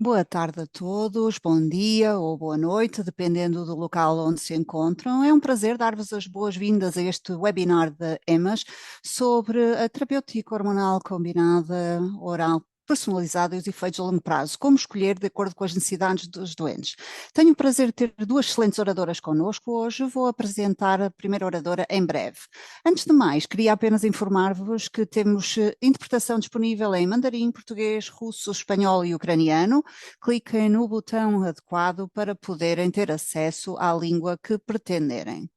Boa tarde a todos, bom dia ou boa noite, dependendo do local onde se encontram. É um prazer dar-vos as boas-vindas a este webinar da EMAS sobre a terapêutica hormonal combinada oral personalizada e os efeitos a longo prazo, como escolher de acordo com as necessidades dos doentes. Tenho o prazer de ter duas excelentes oradoras connosco hoje. Vou apresentar a primeira oradora em breve. Antes de mais, queria apenas informar-vos que temos interpretação disponível em mandarim, português, russo, espanhol e ucraniano. Cliquem no botão adequado para poderem ter acesso à língua que pretenderem.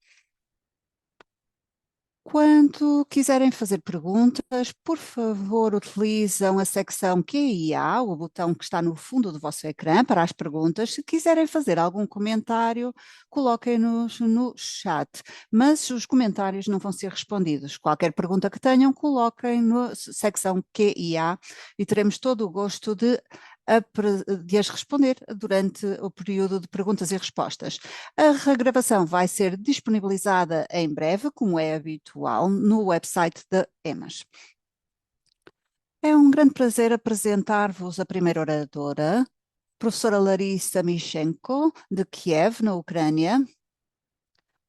Quando quiserem fazer perguntas, por favor, utilizam a secção Q&A, o botão que está no fundo do vosso ecrã para as perguntas. Se quiserem fazer algum comentário, coloquem-nos no chat, mas os comentários não vão ser respondidos. Qualquer pergunta que tenham, coloquem na secção Q&A e teremos todo o gosto de as responder durante o período de perguntas e respostas. A regravação vai ser disponibilizada em breve, como é habitual, no website da EMAS. É um grande prazer apresentar-vos a primeira oradora, professora Larissa Mishenko, de Kiev, na Ucrânia,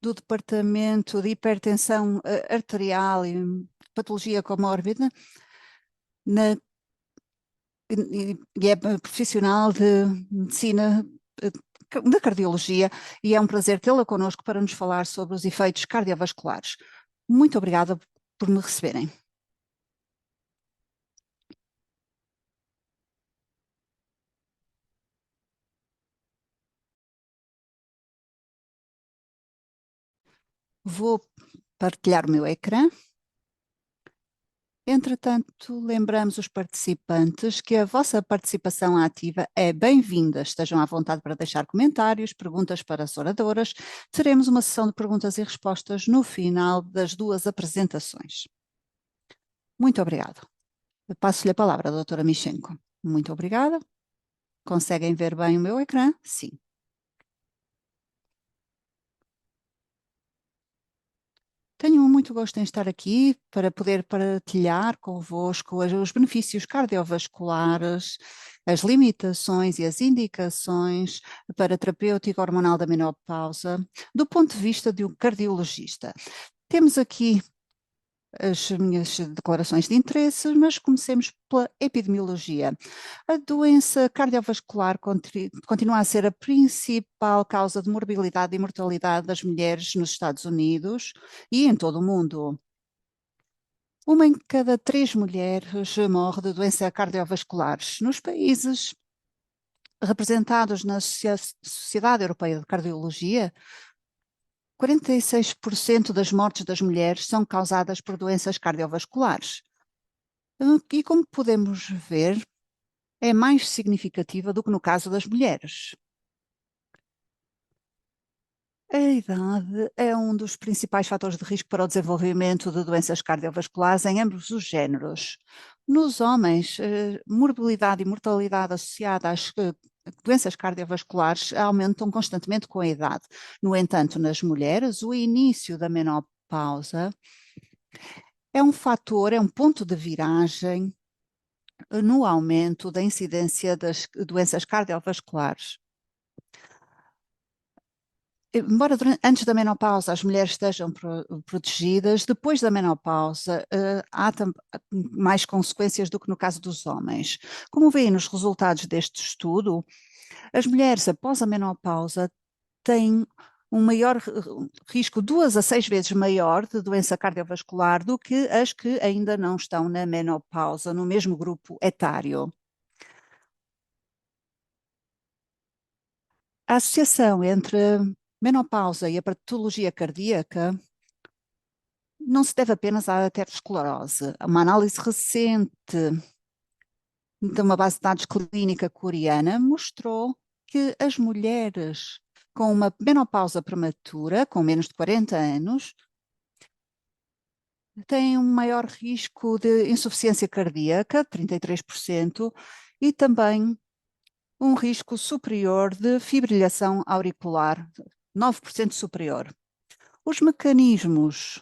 do Departamento de Hipertensão Arterial e Patologia Comórbida, e é profissional de medicina da cardiologia, e é um prazer tê-la connosco para nos falar sobre os efeitos cardiovasculares. Muito obrigada por me receberem. Vou partilhar o meu ecrã. Entretanto, lembramos os participantes que a vossa participação ativa é bem-vinda. Estejam à vontade para deixar comentários, perguntas para as oradoras. Teremos uma sessão de perguntas e respostas no final das duas apresentações. Muito obrigada. Passo-lhe a palavra, doutora Michenko. Muito obrigada. Conseguem ver bem o meu ecrã? Sim. Tenho muito gosto em estar aqui para poder partilhar convosco os benefícios cardiovasculares, as limitações e as indicações para a terapêutica hormonal da menopausa, do ponto de vista de um cardiologista. Temos aqui as minhas declarações de interesse, mas comecemos pela epidemiologia. A doença cardiovascular continua a ser a principal causa de morbilidade e mortalidade das mulheres nos Estados Unidos e em todo o mundo. Uma em cada 3 mulheres morre de doença cardiovascular. Nos países representados na Sociedade Europeia de Cardiologia, 46% das mortes das mulheres são causadas por doenças cardiovasculares. E como podemos ver, é mais significativa do que no caso das mulheres. A idade é um dos principais fatores de risco para o desenvolvimento de doenças cardiovasculares em ambos os géneros. Nos homens, morbilidade e mortalidade associada às doenças cardiovasculares aumentam constantemente com a idade. No entanto, nas mulheres, o início da menopausa é um fator, é um ponto de viragem no aumento da incidência das doenças cardiovasculares. Embora antes da menopausa as mulheres estejam protegidas, depois da menopausa há mais consequências do que no caso dos homens. Como veem nos resultados deste estudo, as mulheres após a menopausa têm um maior risco, 2 a 6 vezes maior de doença cardiovascular do que as que ainda não estão na menopausa, no mesmo grupo etário. A associação entre a menopausa e a patologia cardíaca não se deve apenas à aterosclerose. Uma análise recente de uma base de dados clínica coreana mostrou que as mulheres com uma menopausa prematura, com menos de 40 anos, têm um maior risco de insuficiência cardíaca, 33%, e também um risco superior de fibrilação auricular, 9% superior. Os mecanismos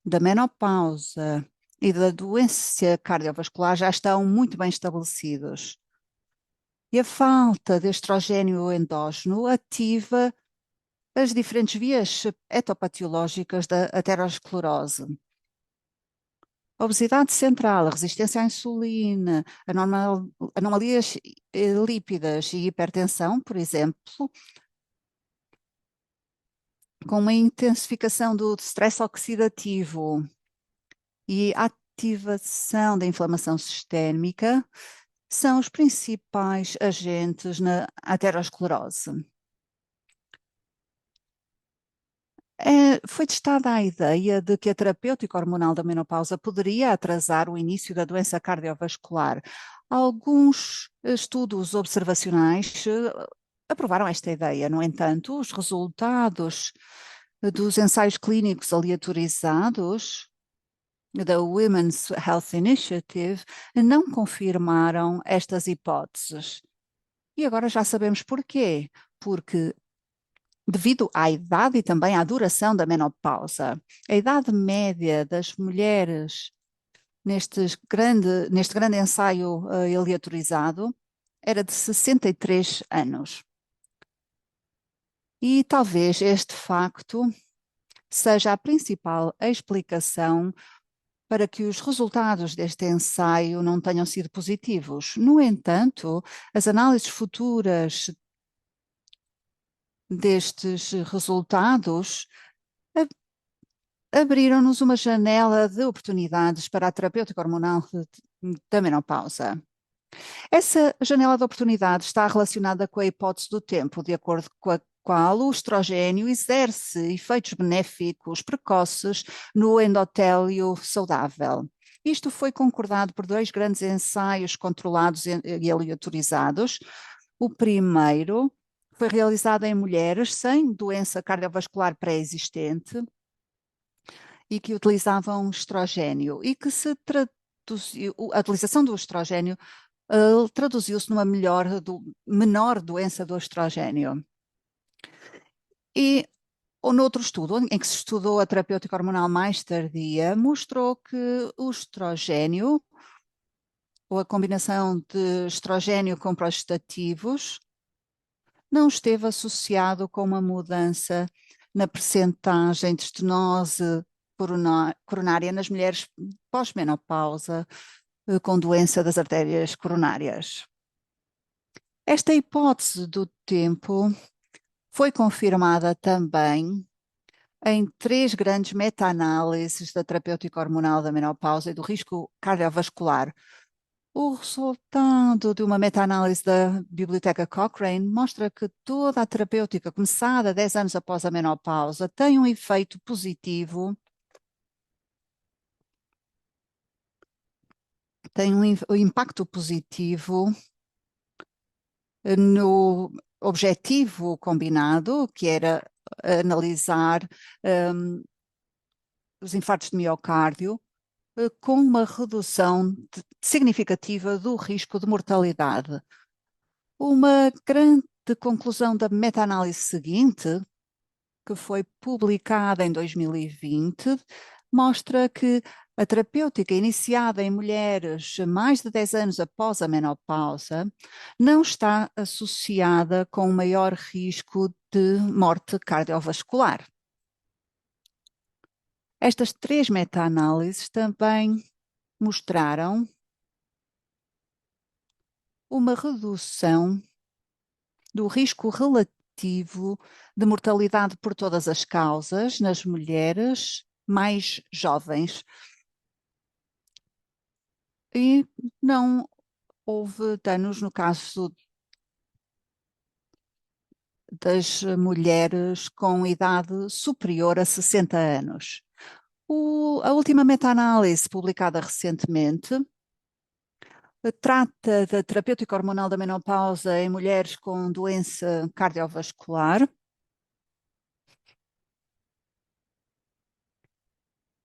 da menopausa e da doença cardiovascular já estão muito bem estabelecidos. E a falta de estrogênio endógeno ativa as diferentes vias etopatiológicas da aterosclerose. A obesidade central, a resistência à insulina, anomalias lípidas e hipertensão, por exemplo, com uma intensificação do stress oxidativo e ativação da inflamação sistémica, são os principais agentes na aterosclerose. Foi testada a ideia de que a terapêutica hormonal da menopausa poderia atrasar o início da doença cardiovascular. Alguns estudos observacionais aprovaram esta ideia. No entanto, os resultados dos ensaios clínicos aleatorizados da Women's Health Initiative não confirmaram estas hipóteses. E agora já sabemos porquê. Porque devido à idade e também à duração da menopausa. A idade média das mulheres neste grande ensaio aleatorizado era de 63 anos. E talvez este facto seja a principal explicação para que os resultados deste ensaio não tenham sido positivos. No entanto, as análises futuras destes resultados abriram-nos uma janela de oportunidades para a terapêutica hormonal da menopausa. Essa janela de oportunidades está relacionada com a hipótese do tempo, de acordo com a qual o estrogênio exerce efeitos benéficos precoces no endotélio saudável. Isto foi concordado por dois grandes ensaios controlados e aleatorizados. O primeiro foi realizado em mulheres sem doença cardiovascular pré-existente e que utilizavam estrogênio e que a utilização do estrogênio traduziu-se numa menor doença do estrogênio. E noutro estudo, em que se estudou a terapêutica hormonal mais tardia, mostrou que o estrogênio, ou a combinação de estrogênio com progestativos, não esteve associado com uma mudança na percentagem de estenose coronária nas mulheres pós-menopausa com doença das artérias coronárias. Esta hipótese do tempo foi confirmada também em 3 grandes meta-análises da terapêutica hormonal da menopausa e do risco cardiovascular. O resultado de uma meta-análise da Biblioteca Cochrane mostra que toda a terapêutica começada 10 anos após a menopausa tem um efeito positivo, tem um impacto positivo no objetivo combinado, que era analisar os infartos de miocárdio, com uma redução significativa do risco de mortalidade. Uma grande conclusão da meta-análise seguinte, que foi publicada em 2020, mostra que a terapêutica iniciada em mulheres mais de 10 anos após a menopausa não está associada com maior risco de morte cardiovascular. Estas 3 meta-análises também mostraram uma redução do risco relativo de mortalidade por todas as causas nas mulheres mais jovens. E não houve danos no caso das mulheres com idade superior a 60 anos. A última meta-análise publicada recentemente trata da terapêutica hormonal da menopausa em mulheres com doença cardiovascular.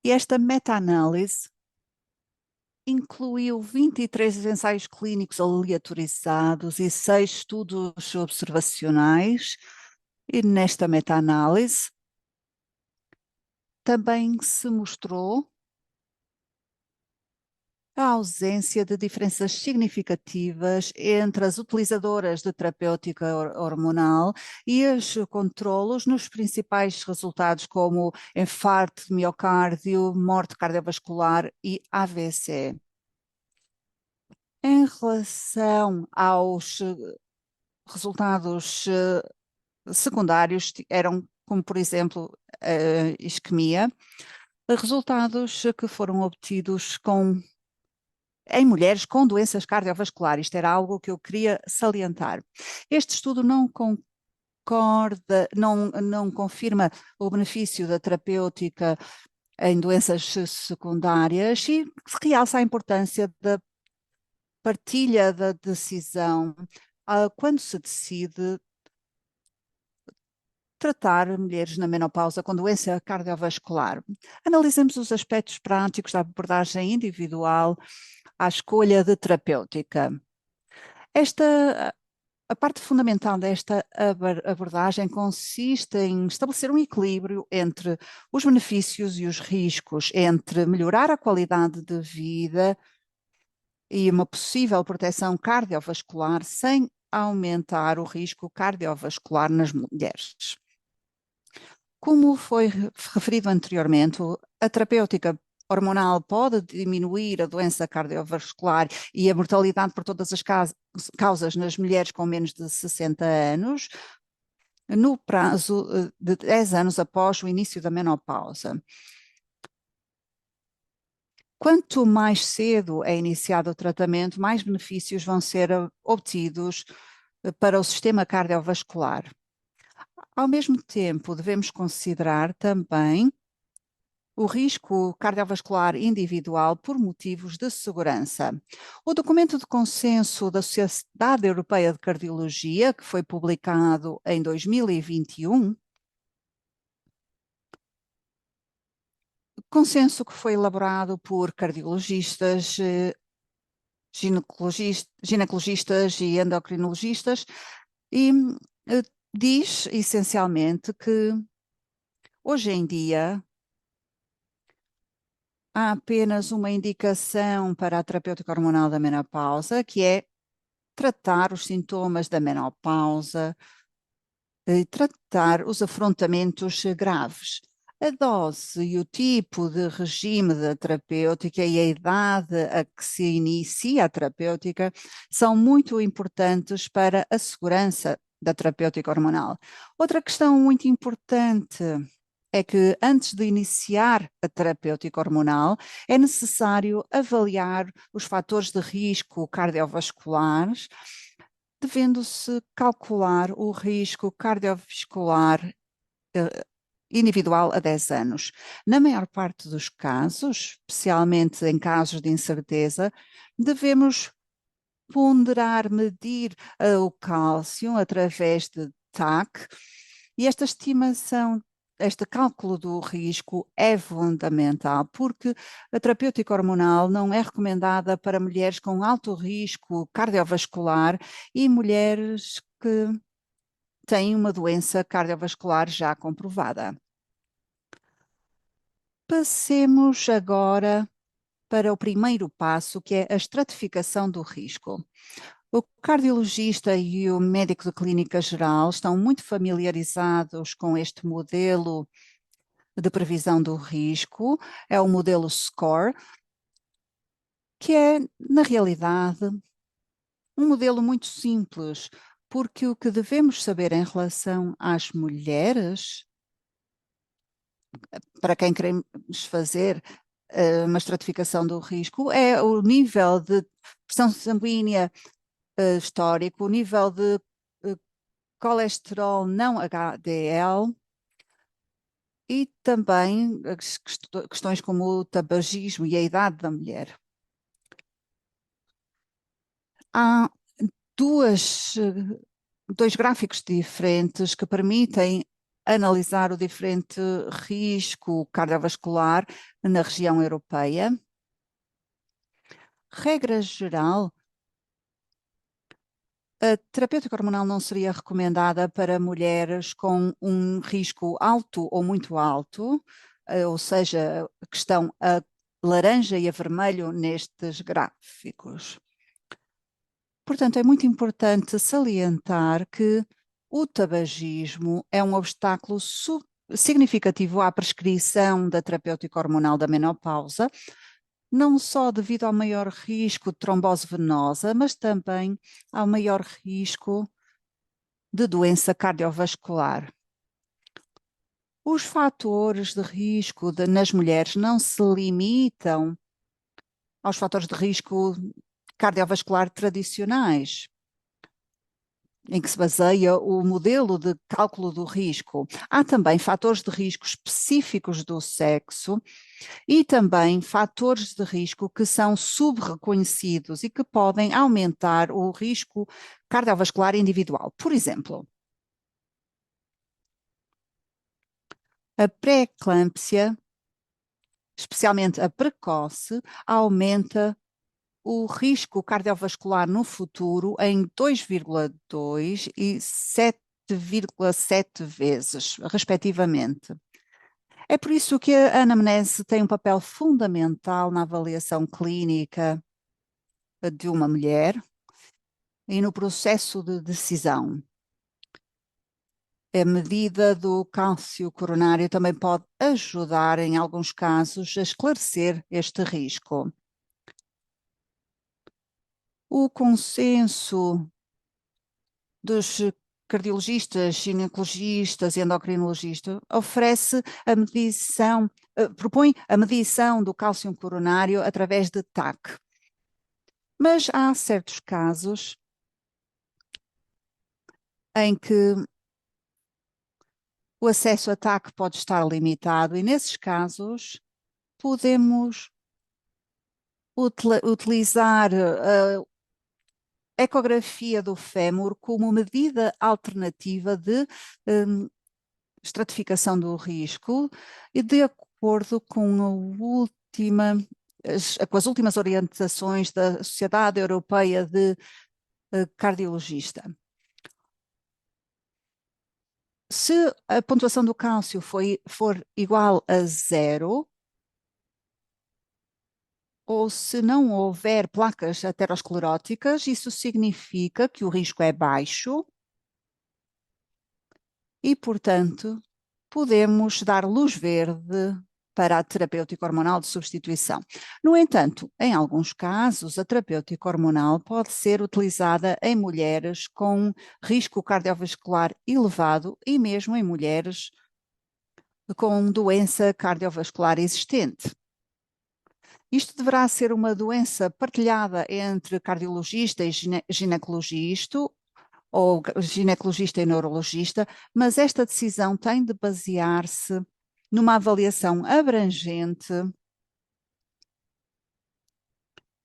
E esta meta-análise incluiu 23 ensaios clínicos aleatorizados e 6 estudos observacionais. E nesta meta-análise também se mostrou a ausência de diferenças significativas entre as utilizadoras de terapêutica hormonal e os controlos nos principais resultados como infarto de miocárdio, morte cardiovascular e AVC. Em relação aos resultados secundários, eram como, por exemplo, a isquemia, resultados que foram obtidos em mulheres com doenças cardiovasculares. Isto era algo que eu queria salientar. Este estudo não concorda, não confirma o benefício da terapêutica em doenças secundárias e realça a importância da partilha da decisão quando se decide tratar mulheres na menopausa com doença cardiovascular. Analisemos os aspectos práticos da abordagem individual à escolha de terapêutica. A parte fundamental desta abordagem consiste em estabelecer um equilíbrio entre os benefícios e os riscos, entre melhorar a qualidade de vida e uma possível proteção cardiovascular sem aumentar o risco cardiovascular nas mulheres. Como foi referido anteriormente, a terapêutica hormonal pode diminuir a doença cardiovascular e a mortalidade por todas as causas nas mulheres com menos de 60 anos, no prazo de 10 anos após o início da menopausa. Quanto mais cedo é iniciado o tratamento, mais benefícios vão ser obtidos para o sistema cardiovascular. Ao mesmo tempo, devemos considerar também o risco cardiovascular individual por motivos de segurança. O documento de consenso da Sociedade Europeia de Cardiologia, que foi publicado em 2021, consenso que foi elaborado por cardiologistas, ginecologistas e endocrinologistas, e diz essencialmente que hoje em dia há apenas uma indicação para a terapêutica hormonal da menopausa, que é tratar os sintomas da menopausa e tratar os afrontamentos graves. A dose e o tipo de regime da terapêutica e a idade a que se inicia a terapêutica são muito importantes para a segurança da terapêutica hormonal. Outra questão muito importante é que antes de iniciar a terapêutica hormonal é necessário avaliar os fatores de risco cardiovasculares, devendo-se calcular o risco cardiovascular individual a 10 anos. Na maior parte dos casos, especialmente em casos de incerteza, devemos ponderar, medir o cálcio através de TAC, e esta estimação, este cálculo do risco é fundamental, porque a terapêutica hormonal não é recomendada para mulheres com alto risco cardiovascular e mulheres que têm uma doença cardiovascular já comprovada. Passemos agora para o primeiro passo, que é a estratificação do risco. O cardiologista e o médico de clínica geral estão muito familiarizados com este modelo de previsão do risco, é o modelo SCORE, que é, na realidade, um modelo muito simples, porque o que devemos saber em relação às mulheres, para quem queremos fazer uma estratificação do risco, é o nível de pressão sanguínea histórico, o nível de colesterol não HDL e também questões como o tabagismo e a idade da mulher. Há dois gráficos diferentes que permitem analisar o diferente risco cardiovascular na região europeia. Regra geral, a terapêutica hormonal não seria recomendada para mulheres com um risco alto ou muito alto, ou seja, que estão laranja e a vermelho nestes gráficos. Portanto, é muito importante salientar que o tabagismo é um obstáculo significativo à prescrição da terapêutica hormonal da menopausa, não só devido ao maior risco de trombose venosa, mas também ao maior risco de doença cardiovascular. Os fatores de risco nas mulheres não se limitam aos fatores de risco cardiovascular tradicionais, em que se baseia o modelo de cálculo do risco. Há também fatores de risco específicos do sexo e também fatores de risco que são subreconhecidos e que podem aumentar o risco cardiovascular individual. Por exemplo, a pré-eclâmpsia, especialmente a precoce, aumenta o risco cardiovascular no futuro em 2,2 e 7,7 vezes, respectivamente. É por isso que a anamnese tem um papel fundamental na avaliação clínica de uma mulher e no processo de decisão. A medida do cálcio coronário também pode ajudar, em alguns casos, a esclarecer este risco. O consenso dos cardiologistas, ginecologistas e endocrinologistas oferece a medição, propõe a medição do cálcio coronário através de TAC. Mas há certos casos em que o acesso a TAC pode estar limitado e, nesses casos, podemos utilizar a ecografia do fémur como medida alternativa de estratificação do risco e de acordo com com as últimas orientações da Sociedade Europeia de Cardiologista. Se a pontuação do cálcio for igual a 0, ou se não houver placas ateroscleróticas, isso significa que o risco é baixo e, portanto, podemos dar luz verde para a terapêutica hormonal de substituição. No entanto, em alguns casos, a terapêutica hormonal pode ser utilizada em mulheres com risco cardiovascular elevado e mesmo em mulheres com doença cardiovascular existente. Isto deverá ser uma doença partilhada entre cardiologista e ginecologista, ou ginecologista e neurologista, mas esta decisão tem de basear-se numa avaliação abrangente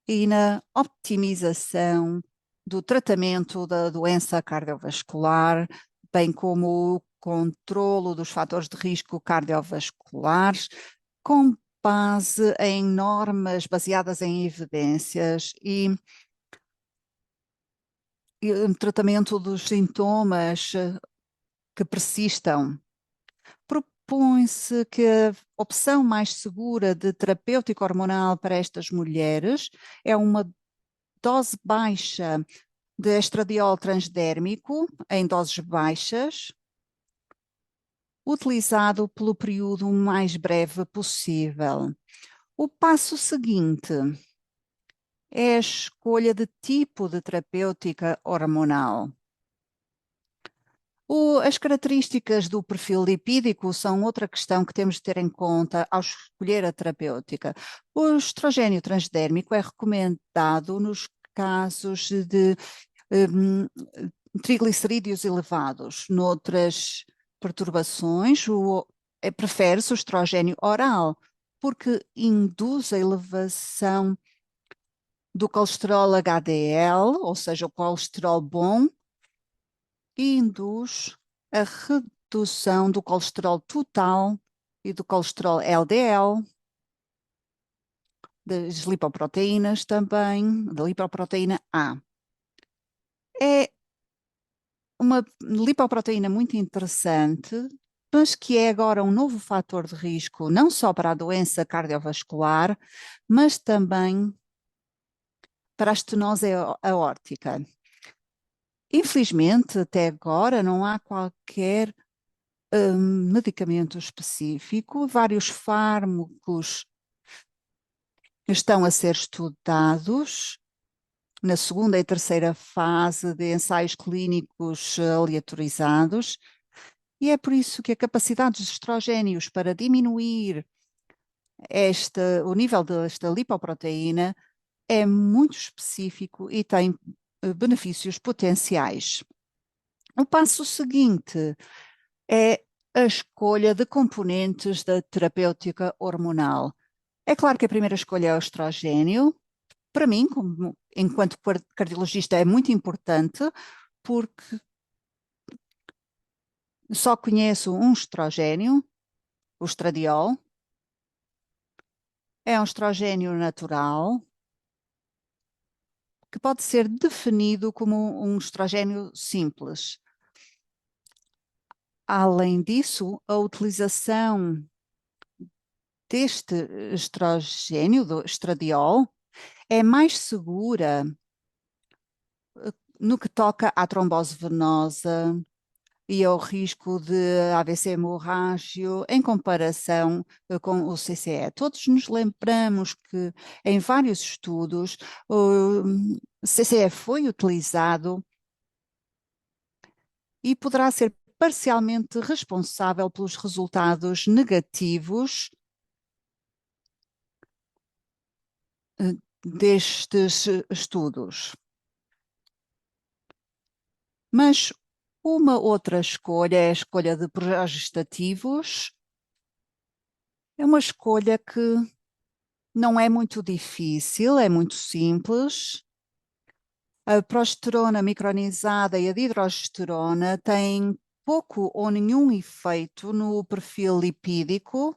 e na optimização do tratamento da doença cardiovascular, bem como o controlo dos fatores de risco cardiovasculares, com base em normas baseadas em evidências e tratamento dos sintomas que persistam. Propõe-se que a opção mais segura de terapêutica hormonal para estas mulheres é uma dose baixa de estradiol transdérmico, em doses baixas, utilizado pelo período mais breve possível. O passo seguinte é a escolha de tipo de terapêutica hormonal. As características do perfil lipídico são outra questão que temos de ter em conta ao escolher a terapêutica. O estrogênio transdérmico é recomendado nos casos de triglicerídeos elevados. Noutras perturbações, prefere-se o estrogênio oral, porque induz a elevação do colesterol HDL, ou seja, o colesterol bom, e induz a redução do colesterol total e do colesterol LDL, das lipoproteínas também, da lipoproteína A. É uma lipoproteína muito interessante mas que é agora um novo fator de risco, não só para a doença cardiovascular, mas também para a estenose aórtica. Infelizmente, até agora não há qualquer medicamento específico, vários fármacos estão a ser estudados na segunda e terceira fase de ensaios clínicos aleatorizados, e é por isso que a capacidade dos estrogénios para diminuir o nível desta lipoproteína é muito específico e tem benefícios potenciais. O passo seguinte é a escolha de componentes da terapêutica hormonal. É claro que a primeira escolha é o estrogênio. Para mim, enquanto cardiologista, é muito importante, porque só conheço um estrogênio, o estradiol. É um estrogênio natural, que pode ser definido como um estrogênio simples. Além disso, a utilização deste estrogênio, do estradiol, é mais segura no que toca à trombose venosa e ao risco de AVC hemorrágico em comparação com o CCE. Todos nos lembramos que em vários estudos o CCE foi utilizado e poderá ser parcialmente responsável pelos resultados negativos destes estudos. Mas uma outra escolha é a escolha de progestativos. É uma escolha que não é muito difícil, é muito simples. A progesterona micronizada e a dihidrogesterona têm pouco ou nenhum efeito no perfil lipídico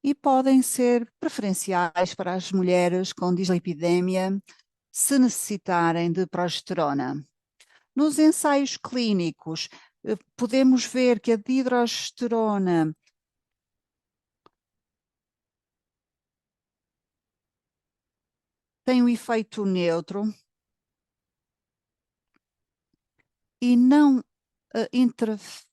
e podem ser preferenciais para as mulheres com dislipidemia se necessitarem de progesterona. Nos ensaios clínicos, podemos ver que a dihidrogesterona tem um efeito neutro e não interfere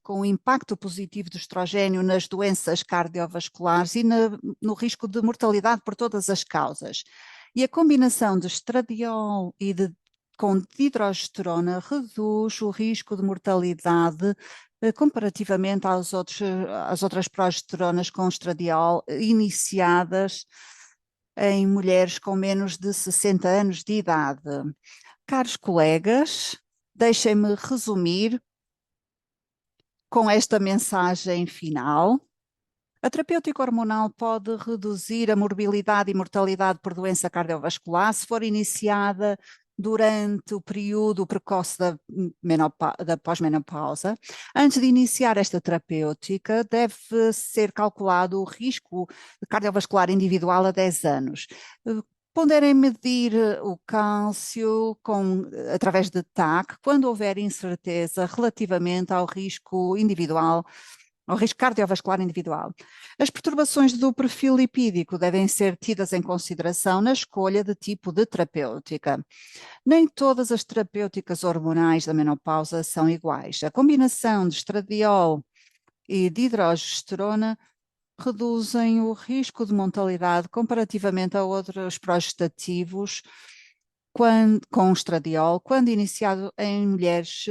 com o impacto positivo do estrogênio nas doenças cardiovasculares e no risco de mortalidade por todas as causas. E a combinação de estradiol com dihidrogesterona reduz o risco de mortalidade comparativamente às outras progesteronas com estradiol iniciadas em mulheres com menos de 60 anos de idade. Caros colegas, deixem-me resumir com esta mensagem final. A terapêutica hormonal pode reduzir a morbilidade e mortalidade por doença cardiovascular se for iniciada durante o período precoce da pós-menopausa. Antes de iniciar esta terapêutica, deve ser calculado o risco cardiovascular individual a 10 anos. Ponderem medir o cálcio através de TAC quando houver incerteza relativamente ao risco individual, ao risco cardiovascular individual. As perturbações do perfil lipídico devem ser tidas em consideração na escolha de tipo de terapêutica. Nem todas as terapêuticas hormonais da menopausa são iguais. A combinação de estradiol e de hidrogesterona reduzem o risco de mortalidade comparativamente a outros progestativos com estradiol, quando iniciado em mulheres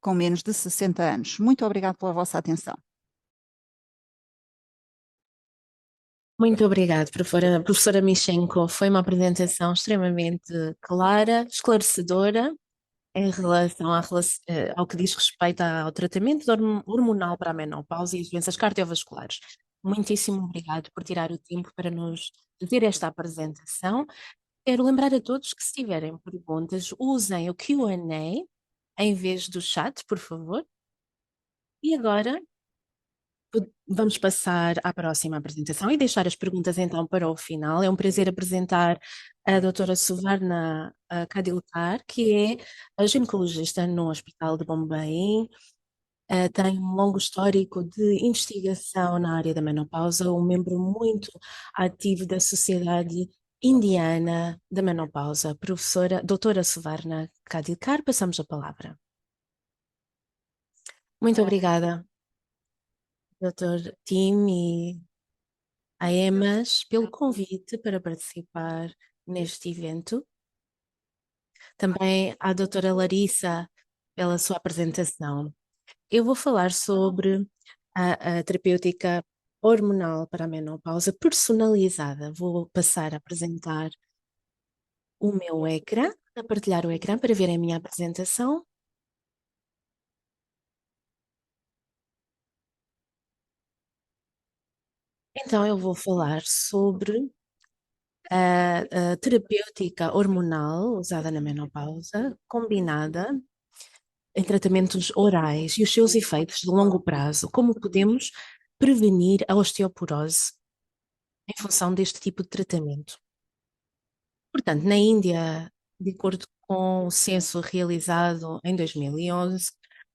com menos de 60 anos. Muito obrigada pela vossa atenção. Muito obrigada, professora Michenko. Foi uma apresentação extremamente clara, esclarecedora em relação ao que diz respeito ao tratamento hormonal para a menopausa e as doenças cardiovasculares. Muitíssimo obrigado por tirar o tempo para nos fazer esta apresentação. Quero lembrar a todos que, se tiverem perguntas, usem o Q&A em vez do chat, por favor. E agora Vamos passar à próxima apresentação e deixar as perguntas então para o final. É um prazer apresentar a doutora Suvarna Kadilkar, que é a ginecologista no Hospital de Bombay. Tem um longo histórico de investigação na área da menopausa, um membro muito ativo da Sociedade Indiana da Menopausa. Professora, doutora Suvarna Kadilkar, passamos a palavra. Muito obrigada, doutor Tim e a EMAS, pelo convite para participar neste evento. Também à doutora Larissa pela sua apresentação. Eu vou falar sobre a terapêutica hormonal para a menopausa personalizada. Vou passar a apresentar o meu ecrã, a partilhar o ecrã para verem a minha apresentação. Então, eu vou falar sobre a terapêutica hormonal usada na menopausa, combinada em tratamentos orais e os seus efeitos de longo prazo, como podemos prevenir a osteoporose em função deste tipo de tratamento. Portanto, na Índia, de acordo com o censo realizado em 2011,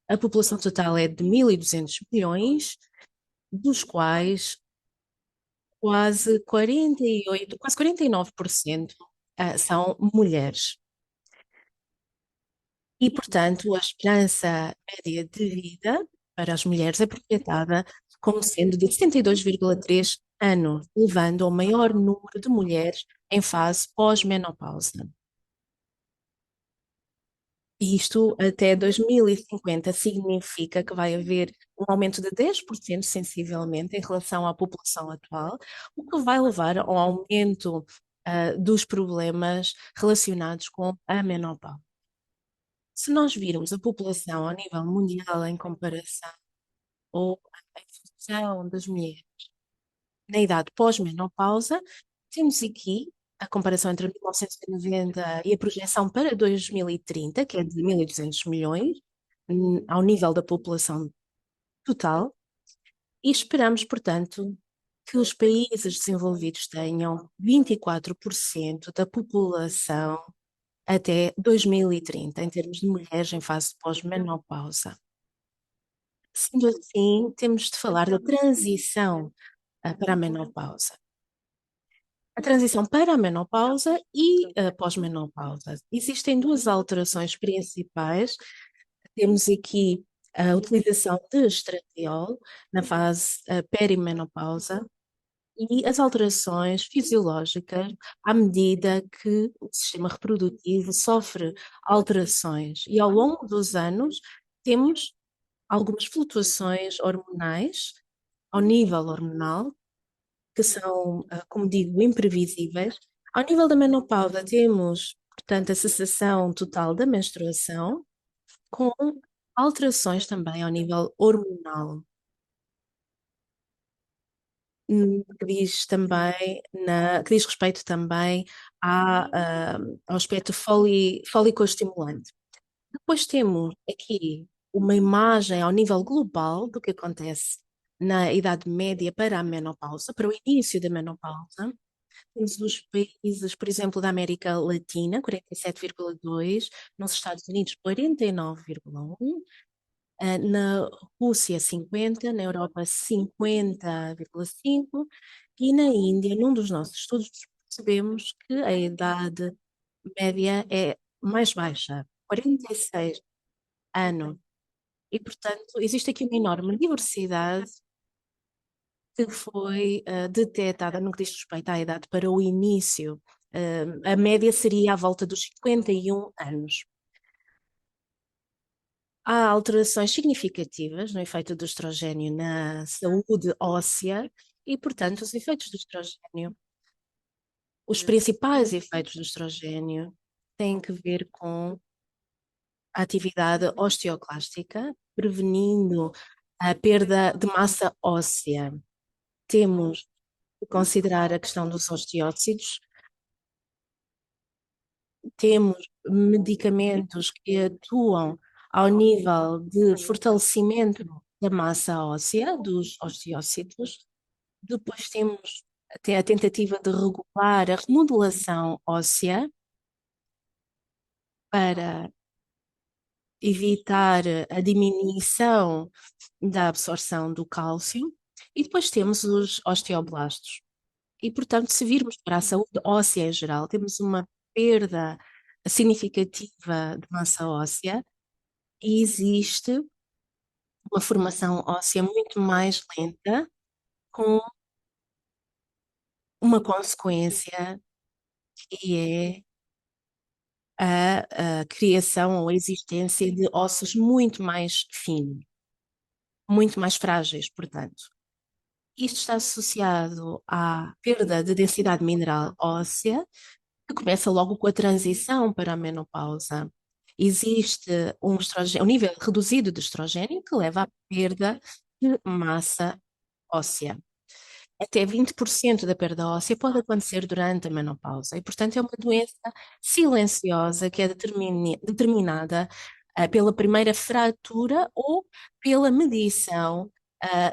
a população total é de 1.200 milhões, dos quais quase 48, quase 49% são mulheres. E, portanto, a esperança média de vida para as mulheres é projetada como sendo de 72,3 anos, levando ao maior número de mulheres em fase pós-menopausa. E isto até 2050 significa que vai haver um aumento de 10% sensivelmente em relação à população atual, o que vai levar ao aumento dos problemas relacionados com a menopausa. Se nós virmos a população a nível mundial em comparação ou a evolução das mulheres na idade pós-menopausa, temos aqui a comparação entre 1990 e noventa e a projeção para 2030, que é de 1.200 milhões, ao nível da população total, e esperamos, portanto, que os países desenvolvidos tenham 24% da população até 2030, em termos de mulheres em fase pós-menopausa. Sendo assim, temos de falar da transição para a menopausa. A transição para a menopausa e a pós-menopausa. Existem duas alterações principais. Temos aqui a utilização de estradiol na fase perimenopausa e as alterações fisiológicas à medida que o sistema reprodutivo sofre alterações. E ao longo dos anos temos algumas flutuações hormonais ao nível hormonal que são, como digo, imprevisíveis. Ao nível da menopausa, temos, portanto, a cessação total da menstruação, com alterações também ao nível hormonal, que diz respeito também ao aspecto folicoestimulante. Depois temos aqui uma imagem ao nível global do que acontece na idade média para a menopausa, para o início da menopausa. Temos os países, por exemplo, da América Latina, 47,2, nos Estados Unidos, 49,1, na Rússia, 50, na Europa, 50,5, e na Índia, num dos nossos estudos, percebemos que a idade média é mais baixa, 46 anos. E, portanto, existe aqui uma enorme diversidade que foi detectada no que diz respeito à idade para o início. A média seria à volta dos 51 anos. Há alterações significativas no efeito do estrogênio na saúde óssea e, portanto, os efeitos do estrogênio, os principais efeitos do estrogênio, têm que ver com a atividade osteoclástica, prevenindo a perda de massa óssea. Temos que considerar a questão dos osteócitos. Temos medicamentos que atuam ao nível de fortalecimento da massa óssea, dos osteócitos. Depois temos até a tentativa de regular a remodelação óssea para evitar a diminuição da absorção do cálcio. E depois temos os osteoblastos. E, portanto, se virmos para a saúde óssea em geral, temos uma perda significativa de massa óssea e existe uma formação óssea muito mais lenta, com uma consequência que é a criação ou a existência de ossos muito mais finos, muito mais frágeis, portanto. Isto está associado à perda de densidade mineral óssea, que começa logo com a transição para a menopausa. Existe um nível reduzido de estrogênio que leva à perda de massa óssea. Até 20% da perda óssea pode acontecer durante a menopausa e, portanto, é uma doença silenciosa que é determinada pela primeira fratura ou pela medição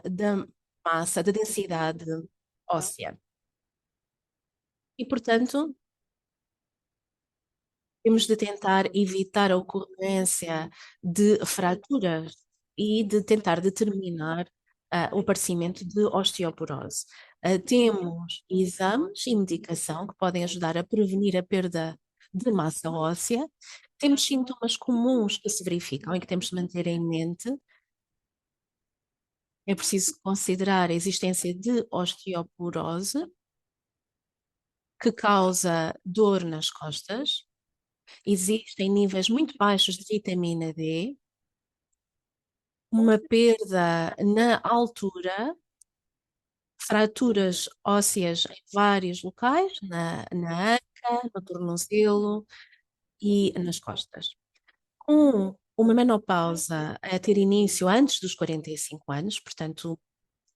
da massa, da densidade óssea. E, portanto, temos de tentar evitar a ocorrência de fraturas e de tentar determinar o aparecimento de osteoporose. Temos exames e medicação que podem ajudar a prevenir a perda de massa óssea. Temos sintomas comuns que se verificam e que temos de manter em mente. É preciso considerar a existência de osteoporose, que causa dor nas costas. Existem níveis muito baixos de vitamina D, uma perda na altura, fraturas ósseas em vários locais, na anca, no tornozelo e nas costas. Com uma menopausa a ter início antes dos 45 anos, portanto,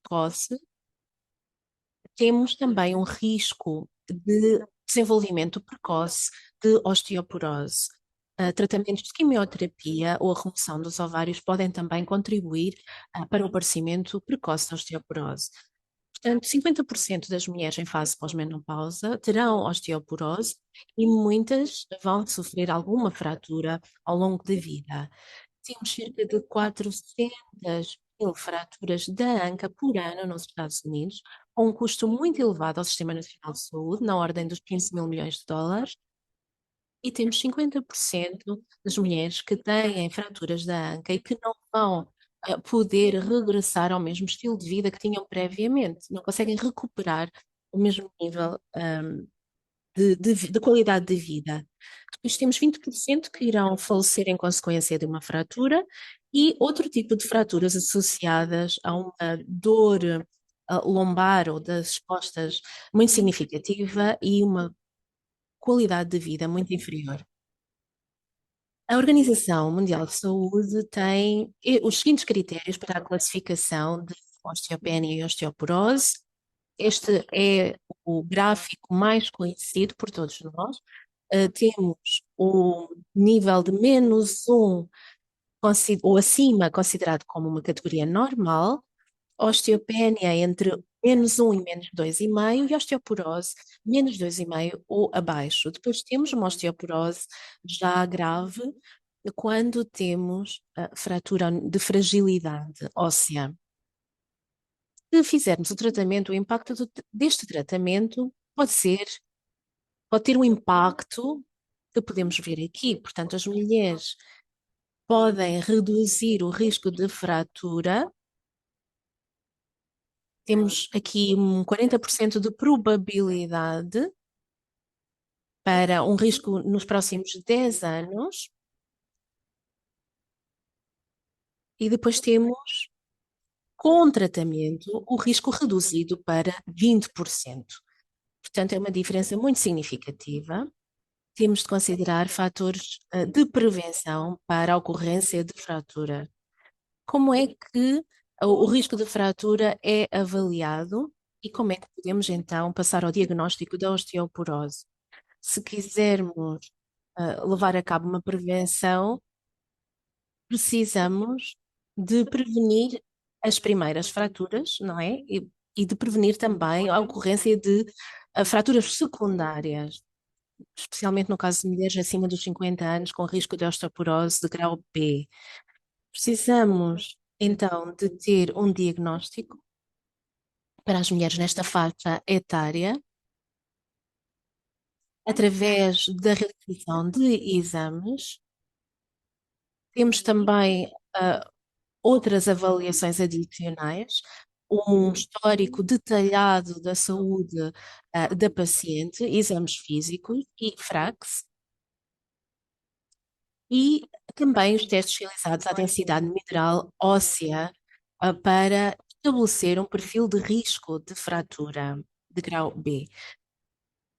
precoce, temos também um risco de desenvolvimento precoce de osteoporose. Tratamentos de quimioterapia ou a remoção dos ovários podem também contribuir para o aparecimento precoce da osteoporose. Portanto, 50% das mulheres em fase pós-menopausa terão osteoporose e muitas vão sofrer alguma fratura ao longo da vida. Temos cerca de 400 mil fraturas da anca por ano nos Estados Unidos, com um custo muito elevado ao Sistema Nacional de Saúde, na ordem dos 15 mil milhões de dólares, e temos 50% das mulheres que têm fraturas da anca e que não vão poder regressar ao mesmo estilo de vida que tinham previamente, não conseguem recuperar o mesmo nível de qualidade de vida. Depois temos 20% que irão falecer em consequência de uma fratura e outro tipo de fraturas associadas a uma dor lombar ou das costas muito significativa e uma qualidade de vida muito inferior. A Organização Mundial de Saúde tem os seguintes critérios para a classificação de osteopenia e osteoporose. Este é o gráfico mais conhecido por todos nós. Temos o nível de -1 ou acima, considerado como uma categoria normal, osteopenia entre -1 e -2,5 e osteoporose -2,5 ou abaixo. Depois temos uma osteoporose já grave quando temos a fratura de fragilidade óssea. Se fizermos o tratamento, o impacto deste tratamento pode ter um impacto que podemos ver aqui. Portanto, as mulheres podem reduzir o risco de fratura. Temos aqui um 40% de probabilidade para um risco nos próximos 10 anos. E depois temos, com tratamento, o risco reduzido para 20%. Portanto, é uma diferença muito significativa. Temos de considerar fatores de prevenção para a ocorrência de fratura. Como é que o risco de fratura é avaliado e como é que podemos então passar ao diagnóstico da osteoporose? Se quisermos levar a cabo uma prevenção, precisamos de prevenir as primeiras fraturas, não é? E de prevenir também a ocorrência de fraturas secundárias, especialmente no caso de mulheres acima dos 50 anos com risco de osteoporose de grau B. Precisamos, então, de ter um diagnóstico para as mulheres nesta faixa etária, através da realização de exames. Temos também outras avaliações adicionais, um histórico detalhado da saúde da paciente, exames físicos e FRAX, e também os testes realizados à densidade mineral óssea para estabelecer um perfil de risco de fratura de grau B.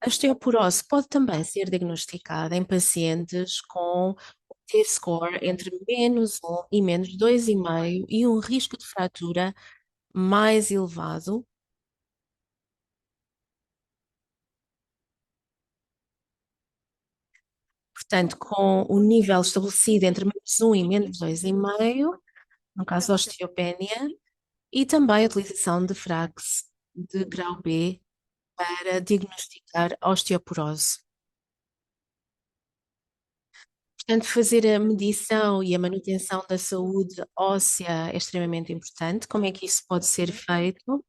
A osteoporose pode também ser diagnosticada em pacientes com T-score entre -1 e -2,5 e um risco de fratura mais elevado. Portanto, com o nível estabelecido entre -1 e -2,5, no caso da osteopenia, e também a utilização de FRAX de grau B para diagnosticar a osteoporose. Portanto, fazer a medição e a manutenção da saúde óssea é extremamente importante. Como é que isso pode ser feito?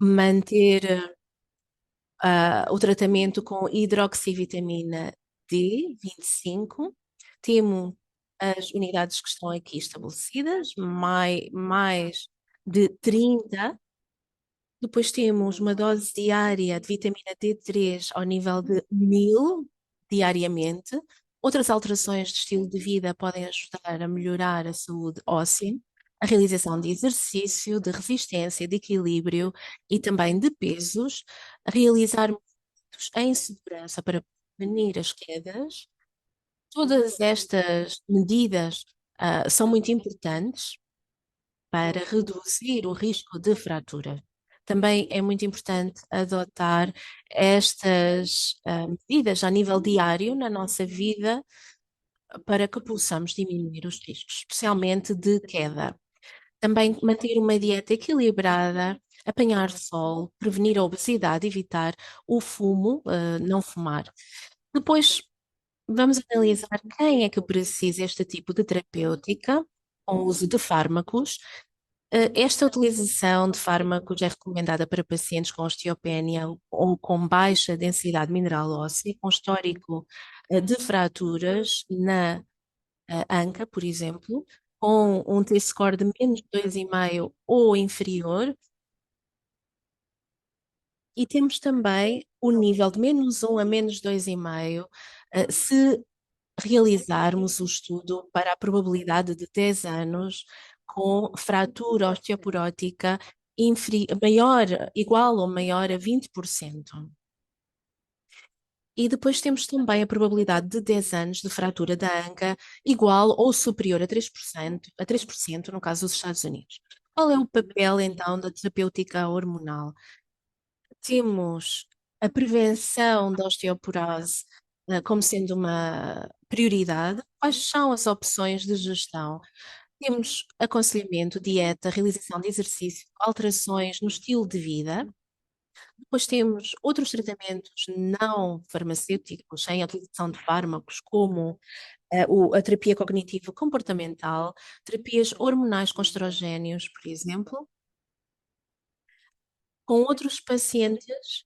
Manter o tratamento com hidroxivitamina D, 25. Temos as unidades que estão aqui estabelecidas, mais de 30. Depois temos uma dose diária de vitamina D3 ao nível de 1000 diariamente. Outras alterações de estilo de vida podem ajudar a melhorar a saúde óssea, a realização de exercício, de resistência, de equilíbrio e também de pesos, realizar movimentos em segurança para prevenir as quedas. Todas estas medidas, são muito importantes para reduzir o risco de fratura. Também é muito importante adotar estas medidas a nível diário na nossa vida para que possamos diminuir os riscos, especialmente de queda. Também manter uma dieta equilibrada, apanhar sol, prevenir a obesidade, evitar o fumo, não fumar. Depois vamos analisar quem é que precisa este tipo de terapêutica com o uso de fármacos. Esta utilização de fármacos é recomendada para pacientes com osteopenia ou com baixa densidade mineral óssea, com histórico de fraturas na anca, por exemplo, com um T-score de -2,5 ou inferior. E temos também o nível de -1 a -2,5, se realizarmos o estudo para a probabilidade de 10 anos com fratura osteoporótica maior, igual ou maior a 20%. E depois temos também a probabilidade de 10 anos de fratura da anca igual ou superior a 3% no caso dos Estados Unidos. Qual é o papel, então, da terapêutica hormonal? Temos a prevenção da osteoporose como sendo uma prioridade. Quais são as opções de gestão? Temos aconselhamento, dieta, realização de exercício, alterações no estilo de vida. Depois temos outros tratamentos não farmacêuticos, sem a utilização de fármacos, como a terapia cognitivo comportamental, terapias hormonais com estrogénios, por exemplo. Com outros pacientes,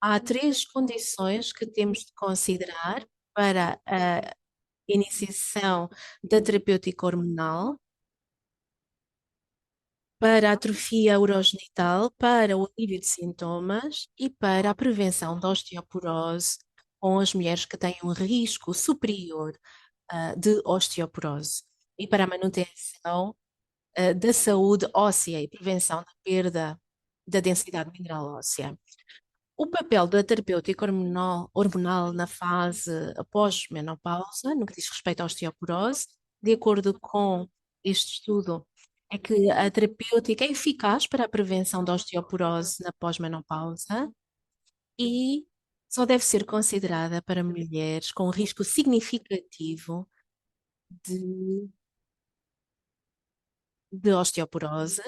há três condições que temos de considerar para a iniciação da terapêutica hormonal: para a atrofia urogenital, para o alívio de sintomas e para a prevenção da osteoporose com as mulheres que têm um risco superior de osteoporose e para a manutenção da saúde óssea e prevenção da perda da densidade mineral óssea. O papel da terapêutica hormonal na fase após-menopausa, no que diz respeito à osteoporose, de acordo com este estudo, é que a terapêutica é eficaz para a prevenção da osteoporose na pós-menopausa e só deve ser considerada para mulheres com risco significativo de de osteoporose,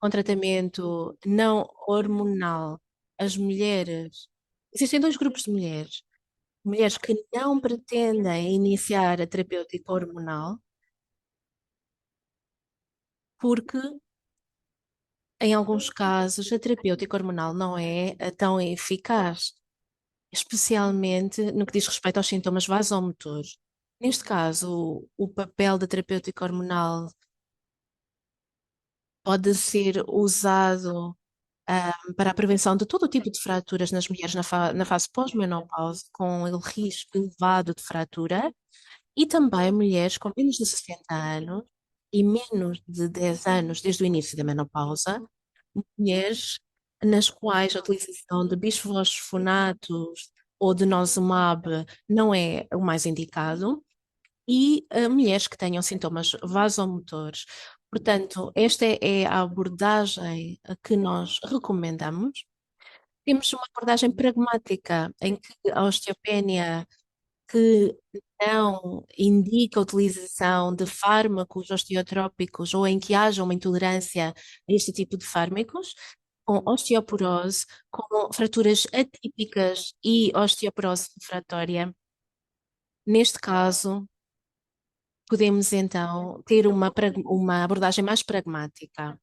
com tratamento não hormonal. As mulheres, existem dois grupos de mulheres. Mulheres que não pretendem iniciar a terapêutica hormonal, porque em alguns casos a terapêutica hormonal não é tão eficaz, especialmente no que diz respeito aos sintomas vasomotores. Neste caso, o papel da terapêutica hormonal pode ser usado para a prevenção de todo o tipo de fraturas nas mulheres na fase pós-menopausa, com o risco elevado de fratura, e também mulheres com menos de 60 anos e menos de 10 anos desde o início da menopausa, mulheres nas quais a utilização de bisfosfonatos ou de denosumab não é o mais indicado, e mulheres que tenham sintomas vasomotores. Portanto, esta é a abordagem que nós recomendamos. Temos uma abordagem pragmática em que a osteopenia que não indica a utilização de fármacos osteotrópicos ou em que haja uma intolerância a este tipo de fármacos, com osteoporose, com fraturas atípicas e osteoporose refratória. Neste caso, podemos então ter uma abordagem mais pragmática.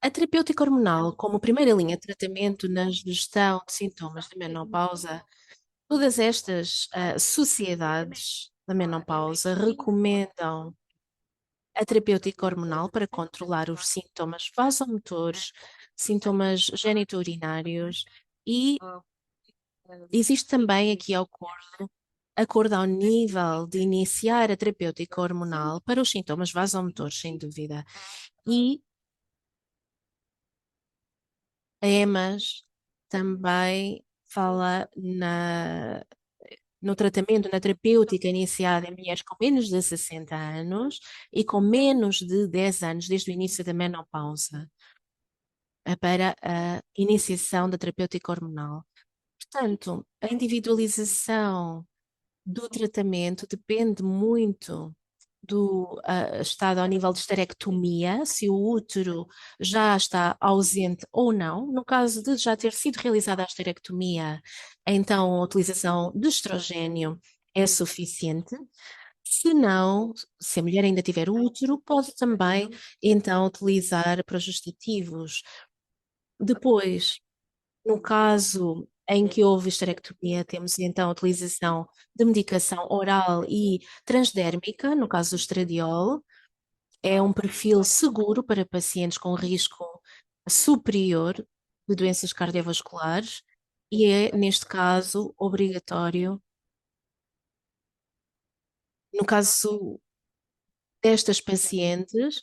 A terapêutica hormonal, como primeira linha de tratamento na gestão de sintomas de menopausa, todas estas sociedades da menopausa recomendam a terapêutica hormonal para controlar os sintomas vasomotores, sintomas genitourinários e existe também aqui acordo ao nível de iniciar a terapêutica hormonal para os sintomas vasomotores, sem dúvida. E a EMAS também fala no tratamento, na terapêutica iniciada em mulheres com menos de 60 anos e com menos de 10 anos desde o início da menopausa, para a iniciação da terapêutica hormonal. Portanto, a individualização do tratamento depende muito do estado ao nível de esterectomia, se o útero já está ausente ou não. No caso de já ter sido realizada a esterectomia, então a utilização de estrogênio é suficiente. Se não, se a mulher ainda tiver útero, pode também então utilizar progestativos. Depois, no caso em que houve esterectomia, temos então a utilização de medicação oral e transdérmica, no caso do estradiol. É um perfil seguro para pacientes com risco superior de doenças cardiovasculares e é, neste caso, obrigatório. No caso destas pacientes,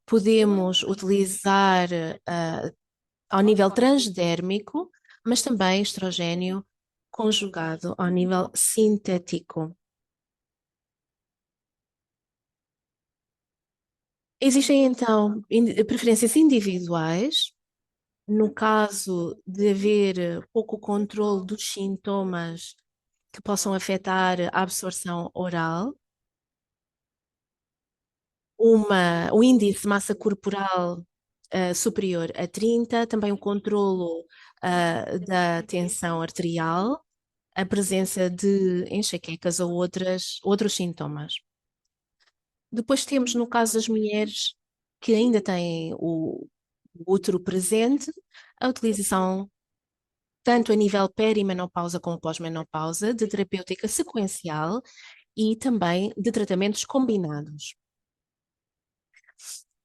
podemos utilizar ao nível transdérmico, mas também estrogênio conjugado ao nível sintético. Existem então preferências individuais. No caso de haver pouco controle dos sintomas que possam afetar a absorção oral, um índice de massa corporal superior a 30, também o controlo da tensão arterial, a presença de enxaquecas ou outros sintomas. Depois temos, no caso das mulheres que ainda têm o útero presente, a utilização, tanto a nível perimenopausa como pós-menopausa, de terapêutica sequencial e também de tratamentos combinados.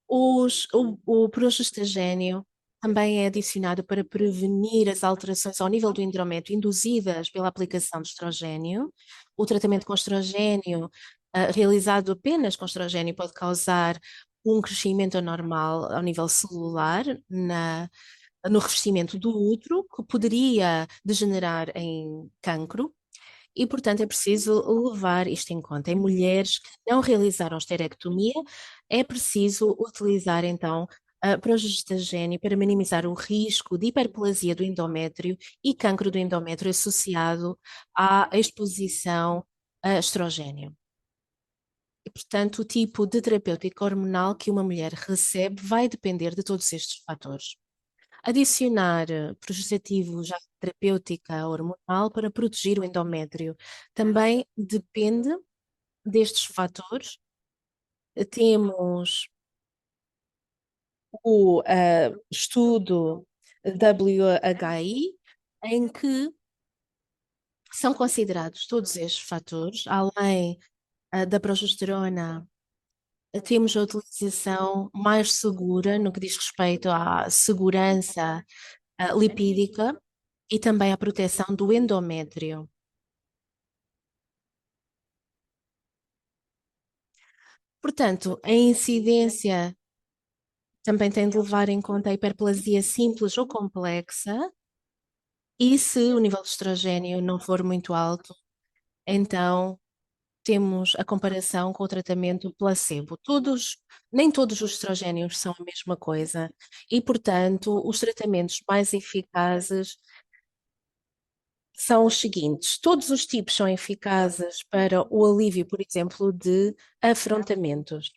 O progestagênio também é adicionado para prevenir as alterações ao nível do endométrio induzidas pela aplicação de estrogênio. O tratamento com estrogênio, realizado apenas com estrogênio, pode causar um crescimento anormal ao nível celular no revestimento do útero, que poderia degenerar em cancro. E, portanto, é preciso levar isto em conta. Em mulheres que não realizaram esterectomia, é preciso utilizar, então, a progestagênio para minimizar o risco de hiperplasia do endométrio e cancro do endométrio associado à exposição a estrogênio. E, portanto, o tipo de terapêutica hormonal que uma mulher recebe vai depender de todos estes fatores. Adicionar progestativo já terapêutica hormonal para proteger o endométrio também depende destes fatores. Temos o estudo WHI, em que são considerados todos estes fatores, além da progesterona. Temos a utilização mais segura no que diz respeito à segurança lipídica e também à proteção do endométrio. Portanto, a incidência também tem de levar em conta a hiperplasia simples ou complexa, e se o nível de estrogênio não for muito alto, então temos a comparação com o tratamento placebo. Nem todos os estrogénios são a mesma coisa e, portanto, os tratamentos mais eficazes são os seguintes. Todos os tipos são eficazes para o alívio, por exemplo, de afrontamentos.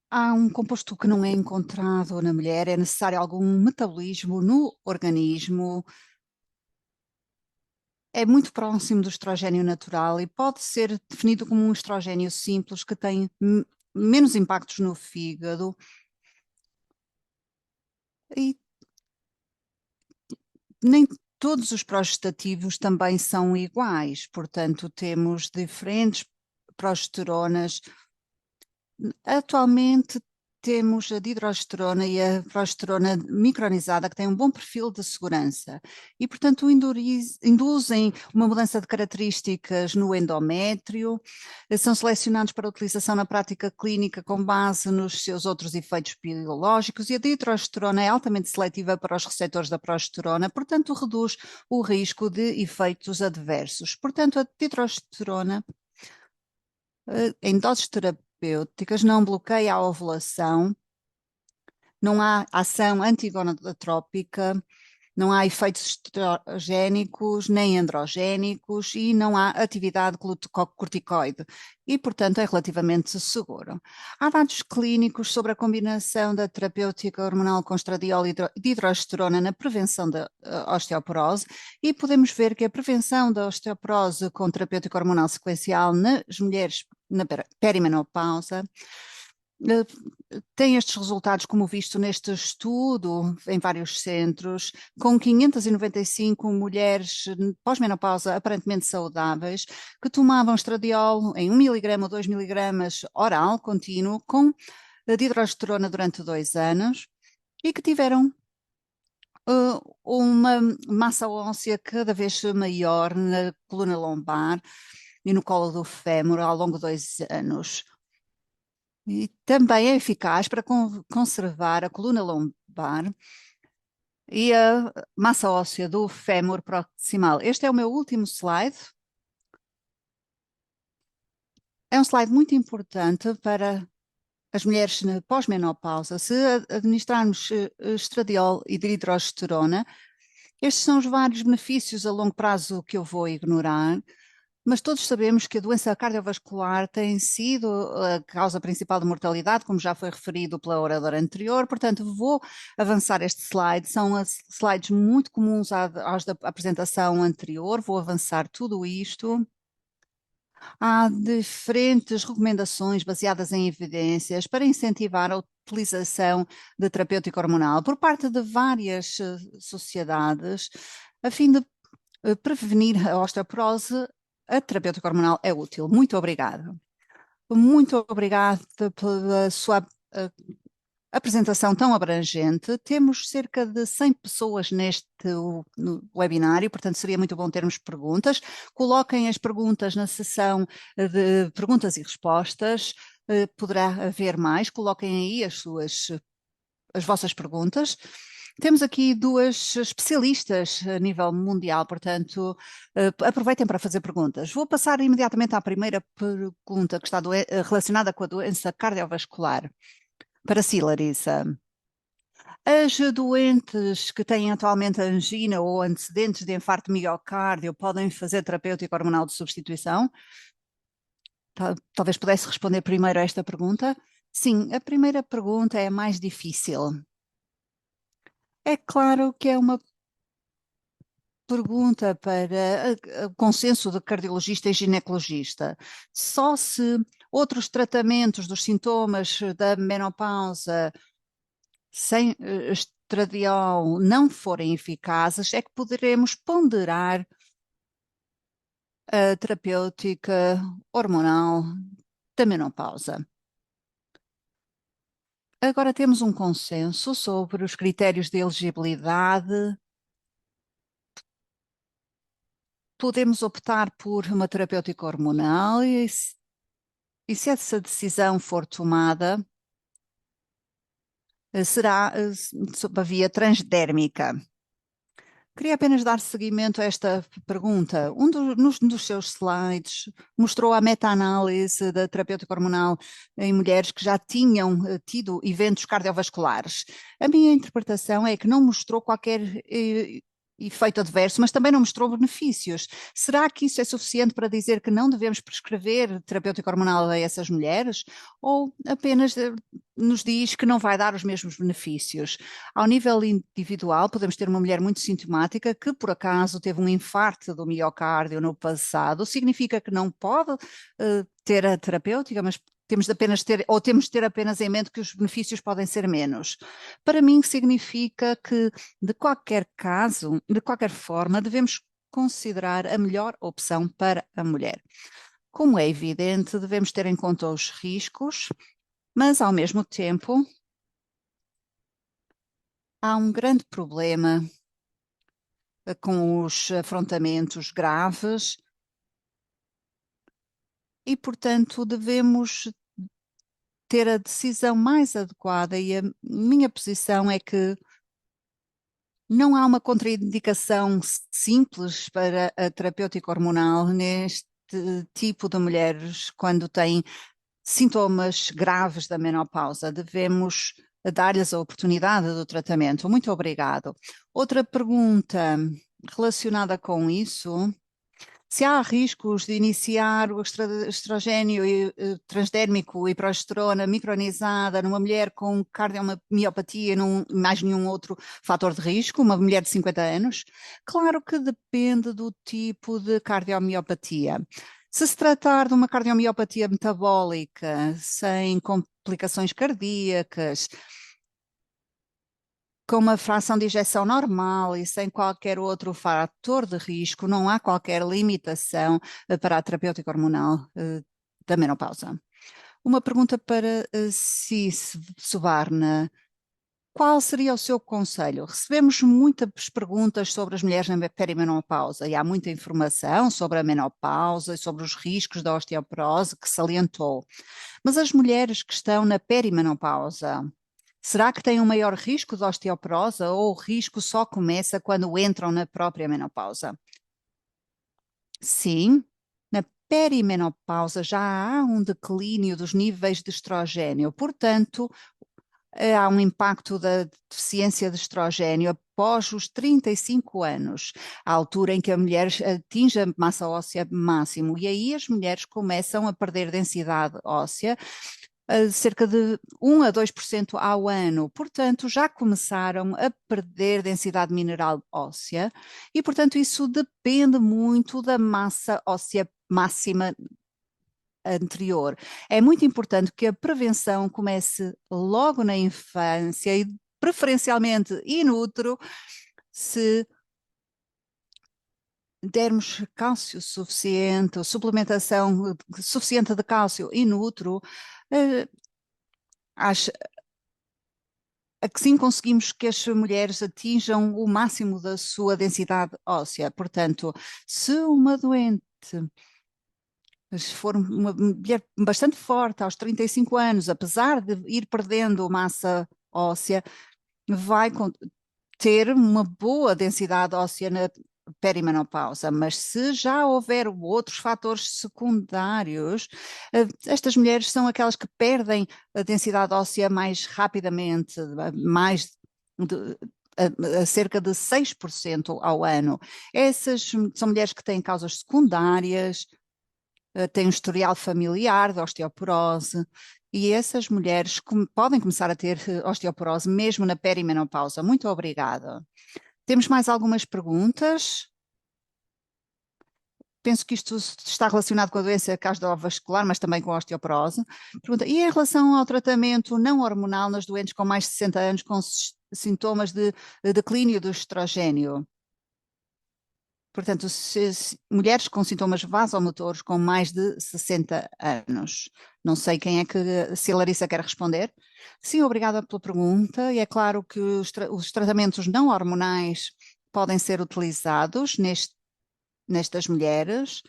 Há um composto que não é encontrado na mulher, é necessário algum metabolismo no organismo, é muito próximo do estrogênio natural e pode ser definido como um estrogênio simples que tem menos impactos no fígado e nem todos os progestativos também são iguais, portanto temos diferentes progesteronas. Atualmente temos a dihidroesterona e a progesterona micronizada que têm um bom perfil de segurança e, portanto, induzem uma mudança de características no endométrio, são selecionados para utilização na prática clínica com base nos seus outros efeitos biológicos e a dihidroesterona é altamente seletiva para os receptores da progesterona, portanto, reduz o risco de efeitos adversos. Portanto, a dihidroesterona em doses terapêuticas não bloqueia a ovulação, não há ação antigonadotrópica, não há efeitos estrogénicos nem androgénicos e não há atividade glutacorticoide e, portanto, é relativamente seguro. Há dados clínicos sobre a combinação da terapêutica hormonal com estradiol e dihidroesterona na prevenção da osteoporose e podemos ver que a prevenção da osteoporose com terapêutica hormonal sequencial nas mulheres na perimenopausa tem estes resultados, como visto neste estudo em vários centros, com 595 mulheres pós-menopausa aparentemente saudáveis, que tomavam estradiol em 1 miligrama ou 2 miligramas oral contínuo, com dihidroesterona durante 2 anos, e que tiveram uma massa óssea cada vez maior na coluna lombar e no colo do fémur ao longo de 2 anos. E também é eficaz para conservar a coluna lombar e a massa óssea do fémur proximal. Este é o meu último slide. É um slide muito importante para as mulheres na pós-menopausa. Se administrarmos estradiol e dihidroesterona, estes são os vários benefícios a longo prazo que eu vou ignorar. Mas todos sabemos que a doença cardiovascular tem sido a causa principal de mortalidade, como já foi referido pela oradora anterior, portanto vou avançar este slide, são slides muito comuns aos da apresentação anterior, vou avançar tudo isto. Há diferentes recomendações baseadas em evidências para incentivar a utilização de terapêutica hormonal por parte de várias sociedades, a fim de prevenir a osteoporose. A terapêutica hormonal é útil. Muito obrigada. Muito obrigada pela sua apresentação tão abrangente. Temos cerca de 100 pessoas neste no webinário, portanto seria muito bom termos perguntas. Coloquem as perguntas na seção de perguntas e respostas. Poderá haver mais. Coloquem aí as vossas perguntas. Temos aqui duas especialistas a nível mundial, portanto, aproveitem para fazer perguntas. Vou passar imediatamente à primeira pergunta que está relacionada com a doença cardiovascular. Para si, Larissa. As doentes que têm atualmente angina ou antecedentes de infarto de miocárdio podem fazer terapêutico hormonal de substituição? Talvez pudesse responder primeiro a esta pergunta. Sim, a primeira pergunta é a mais difícil. É claro que é uma pergunta para o consenso de cardiologista e ginecologista. Só se outros tratamentos dos sintomas da menopausa sem estradiol não forem eficazes, é que poderemos ponderar a terapêutica hormonal da menopausa. Agora temos um consenso sobre os critérios de elegibilidade. Podemos optar por uma terapêutica hormonal e se essa decisão for tomada, será sob a via transdérmica. Queria apenas dar seguimento a esta pergunta. Dos seus slides mostrou a meta-análise da terapêutica hormonal em mulheres que já tinham tido eventos cardiovasculares. A minha interpretação é que não mostrou qualquer efeito adverso, mas também não mostrou benefícios. Será que isso é suficiente para dizer que não devemos prescrever terapêutica hormonal a essas mulheres? Ou apenas nos diz que não vai dar os mesmos benefícios? Ao nível individual, podemos ter uma mulher muito sintomática que, por acaso, teve um infarto do miocárdio no passado. Significa que não pode ter a terapêutica, mas temos de ter apenas em mente que os benefícios podem ser menos. Para mim, significa que, de qualquer caso, de qualquer forma, devemos considerar a melhor opção para a mulher. Como é evidente, devemos ter em conta os riscos, mas, ao mesmo tempo, há um grande problema com os afrontamentos graves e, portanto, devemos ter a decisão mais adequada, e a minha posição é que não há uma contraindicação simples para a terapêutica hormonal neste tipo de mulheres quando têm sintomas graves da menopausa. Devemos dar-lhes a oportunidade do tratamento. Muito obrigado. Outra pergunta relacionada com isso: se há riscos de iniciar o estrogênio transdérmico e progesterona micronizada numa mulher com cardiomiopatia e mais nenhum outro fator de risco, uma mulher de 50 anos? Claro que depende do tipo de cardiomiopatia. Se tratar de uma cardiomiopatia metabólica, sem complicações cardíacas, com uma fração de ejeção normal e sem qualquer outro fator de risco, não há qualquer limitação para a terapêutica hormonal da menopausa. Uma pergunta para Cis Subarna. Qual seria o seu conselho? Recebemos muitas perguntas sobre as mulheres na perimenopausa e há muita informação sobre a menopausa e sobre os riscos da osteoporose que salientou. Mas as mulheres que estão na perimenopausa, será que têm um maior risco de osteoporose ou o risco só começa quando entram na própria menopausa? Sim, na perimenopausa já há um declínio dos níveis de estrogênio, portanto, há um impacto da deficiência de estrogênio após os 35 anos, a altura em que a mulher atinge a massa óssea máximo, e aí as mulheres começam a perder densidade óssea, cerca de 1 a 2% ao ano. Portanto, já começaram a perder densidade mineral óssea e, portanto, isso depende muito da massa óssea máxima anterior. É muito importante que a prevenção comece logo na infância e preferencialmente in utero, se dermos cálcio suficiente, ou suplementação suficiente de cálcio in utero, acho que sim conseguimos que as mulheres atinjam o máximo da sua densidade óssea. Portanto, se uma doente, se for uma mulher bastante forte aos 35 anos, apesar de ir perdendo massa óssea, vai ter uma boa densidade óssea na perimenopausa, mas se já houver outros fatores secundários, estas mulheres são aquelas que perdem a densidade óssea mais rapidamente, mais de, a cerca de 6% ao ano. Essas são mulheres que têm causas secundárias, têm um historial familiar de osteoporose, e essas mulheres podem começar a ter osteoporose mesmo na perimenopausa. Muito obrigada. Temos mais algumas perguntas? Penso que isto está relacionado com a doença cardiovascular, mas também com a osteoporose. Pergunta, e em relação ao tratamento não hormonal nas doentes com mais de 60 anos com sintomas de declínio do estrogênio? Portanto, mulheres com sintomas vasomotores com mais de 60 anos. Não sei quem é que, se a Larissa quer responder. Sim, obrigada pela pergunta. E é claro que os tratamentos não hormonais podem ser utilizados nestas mulheres.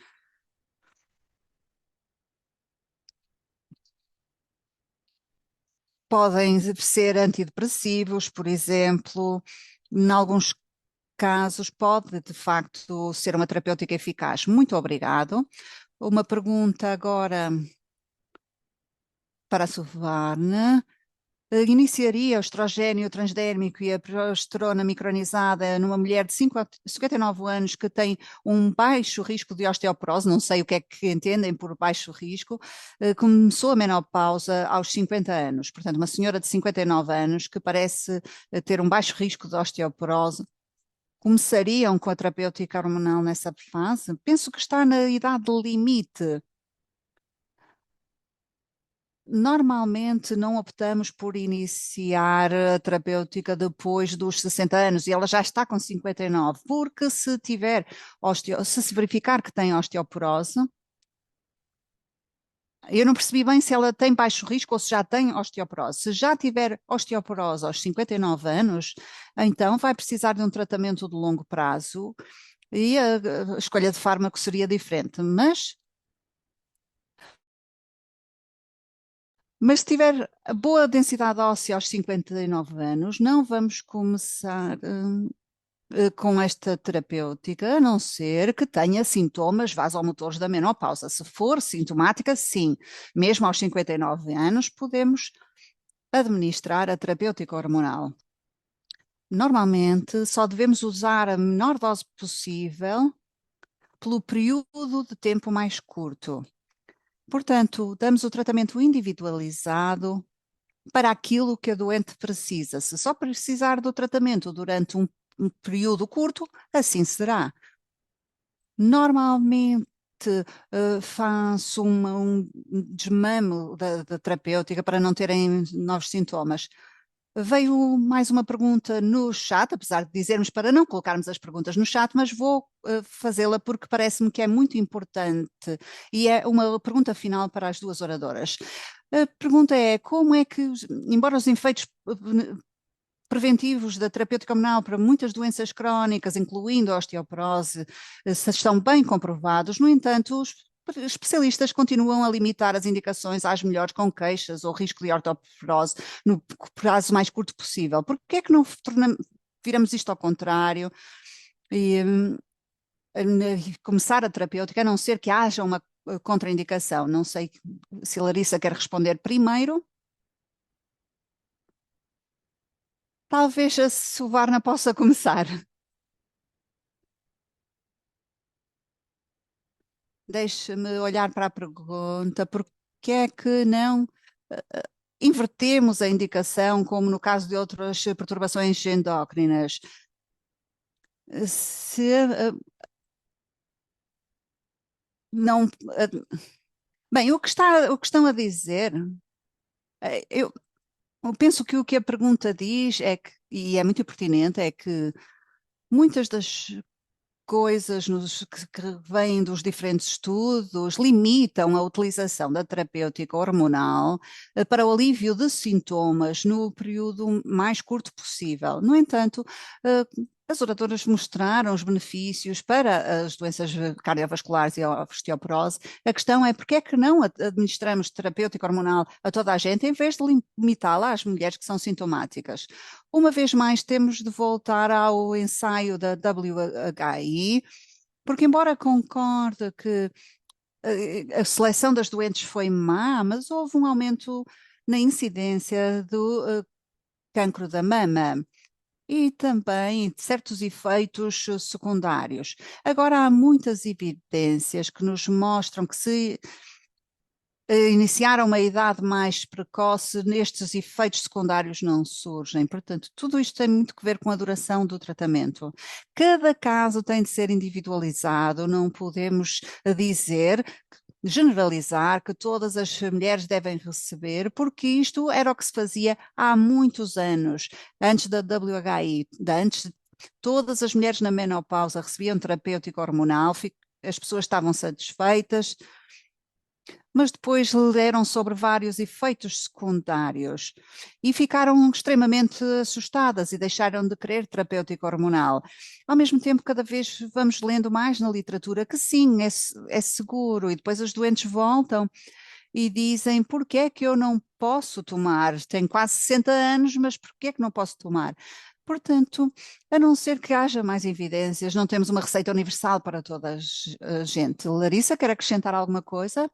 Podem ser antidepressivos, por exemplo. Em alguns casos, pode de facto ser uma terapêutica eficaz. Muito obrigado. Uma pergunta agora para a Silvana. Iniciaria o estrogênio transdérmico e a progesterona micronizada numa mulher de 59 anos que tem um baixo risco de osteoporose, não sei o que é que entendem por baixo risco, começou a menopausa aos 50 anos, portanto uma senhora de 59 anos que parece ter um baixo risco de osteoporose. Começariam com a terapêutica hormonal nessa fase? Penso que está na idade limite. Normalmente não optamos por iniciar a terapêutica depois dos 60 anos e ela já está com 59, porque se verificar que tem osteoporose, eu não percebi bem se ela tem baixo risco ou se já tem osteoporose. Se já tiver osteoporose aos 59 anos, então vai precisar de um tratamento de longo prazo e a escolha de fármaco seria diferente, mas se tiver boa densidade óssea aos 59 anos, não vamos começar com esta terapêutica, a não ser que tenha sintomas vasomotores da menopausa. Se for sintomática, sim. Mesmo aos 59 anos, podemos administrar a terapêutica hormonal. Normalmente, só devemos usar a menor dose possível pelo período de tempo mais curto. Portanto, damos o tratamento individualizado para aquilo que a doente precisa. Se só precisar do tratamento durante um período curto, assim será. Normalmente faço um desmame da terapêutica para não terem novos sintomas. Veio mais uma pergunta no chat, apesar de dizermos para não colocarmos as perguntas no chat, mas vou fazê-la porque parece-me que é muito importante e é uma pergunta final para as duas oradoras. A pergunta é como é que, embora os efeitos preventivos da terapêutica hormonal para muitas doenças crónicas, incluindo a osteoporose, estão bem comprovados, no entanto, os especialistas continuam a limitar as indicações às mulheres com queixas ou risco de osteoporose no prazo mais curto possível. Por que é que não viramos isto ao contrário e começar a terapêutica, a não ser que haja uma contraindicação? Não sei se a Larissa quer responder primeiro. Talvez a Silvana possa começar. Deixe-me olhar para a pergunta. Por que é que não invertemos a indicação, como no caso de outras perturbações endócrinas? Se não. Bem, o que estão a dizer, eu penso que o que a pergunta diz é que, e é muito pertinente, é que muitas das coisas que vêm dos diferentes estudos limitam a utilização da terapêutica hormonal para o alívio de sintomas no período mais curto possível. No entanto, as oratoras mostraram os benefícios para as doenças cardiovasculares e a osteoporose. A questão é porque é que não administramos terapêutica hormonal a toda a gente em vez de limitá-la às mulheres que são sintomáticas. Uma vez mais, temos de voltar ao ensaio da WHI, porque embora concorde que a seleção das doentes foi má, mas houve um aumento na incidência do cancro da mama. e também certos efeitos secundários. Agora, há muitas evidências que nos mostram que se iniciar a uma idade mais precoce, nestes efeitos secundários não surgem. Portanto, tudo isto tem muito que ver com a duração do tratamento. Cada caso tem de ser individualizado, não podemos dizer, generalizar que todas as mulheres devem receber, porque isto era o que se fazia há muitos anos, antes da WHI, antes de todas as mulheres na menopausa recebiam terapêutico hormonal, as pessoas estavam satisfeitas, mas depois leram sobre vários efeitos secundários e ficaram extremamente assustadas e deixaram de querer terapêutico hormonal. Ao mesmo tempo, cada vez vamos lendo mais na literatura que sim, é seguro, e depois os doentes voltam e dizem: por que é que eu não posso tomar? Tenho quase 60 anos, mas por que é que não posso tomar? Portanto, a não ser que haja mais evidências, não temos uma receita universal para toda a gente. Larissa, quer acrescentar alguma coisa?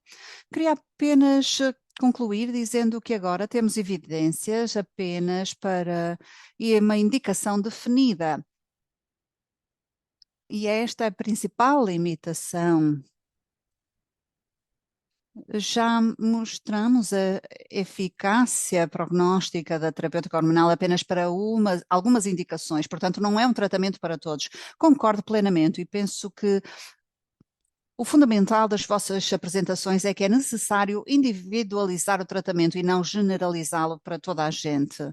Queria apenas concluir dizendo que agora temos evidências apenas para e uma indicação definida. E esta é a principal limitação. Já mostramos a eficácia prognóstica da terapêutica hormonal apenas para algumas indicações, portanto, não é um tratamento para todos. Concordo plenamente e penso que o fundamental das vossas apresentações é que é necessário individualizar o tratamento e não generalizá-lo para toda a gente.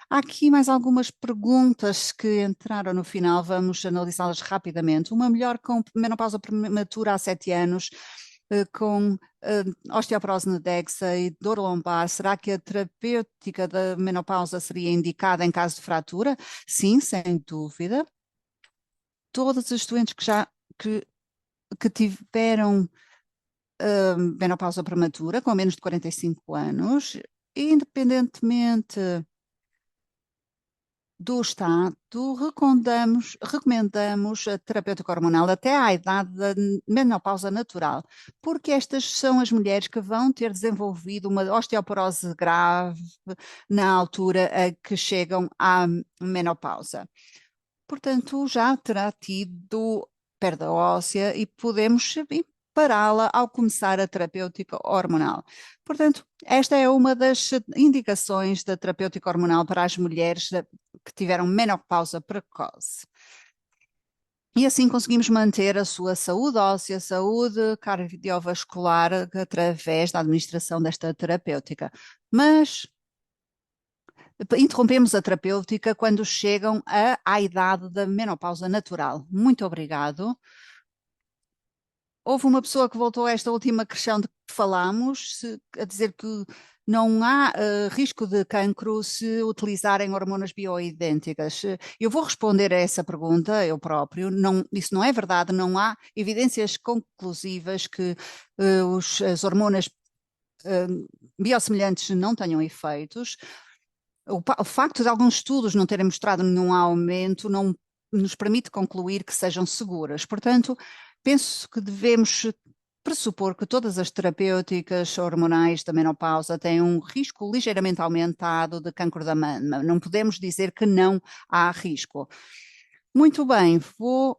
Há aqui mais algumas perguntas que entraram no final, vamos analisá-las rapidamente. Uma mulher com menopausa prematura há 7 anos, com osteoporose na DEXA e dor lombar, será que a terapêutica da menopausa seria indicada em caso de fratura? Sim, sem dúvida. Todas as doentes que tiveram menopausa prematura, com menos de 45 anos, independentemente do estado, recomendamos a terapêutica hormonal até à idade da menopausa natural, porque estas são as mulheres que vão ter desenvolvido uma osteoporose grave na altura a que chegam à menopausa. Portanto, já terá tido perda óssea e podemos pará-la ao começar a terapêutica hormonal. Portanto, esta é uma das indicações da terapêutica hormonal para as mulheres que tiveram menopausa precoce. E assim conseguimos manter a sua saúde óssea, saúde cardiovascular através da administração desta terapêutica. Mas interrompemos a terapêutica quando chegam à idade da menopausa natural. Muito obrigado. Houve uma pessoa que voltou a esta última questão de que falámos, a dizer que não há risco de cancro se utilizarem hormonas bioidênticas. Eu vou responder a essa pergunta, eu próprio. Não, isso não é verdade, não há evidências conclusivas que as hormonas biossemelhantes não tenham efeitos. O facto de alguns estudos não terem mostrado nenhum aumento não nos permite concluir que sejam seguras. Portanto, penso que devemos pressupor que todas as terapêuticas hormonais da menopausa têm um risco ligeiramente aumentado de cancro da mama. Não podemos dizer que não há risco. Muito bem, vou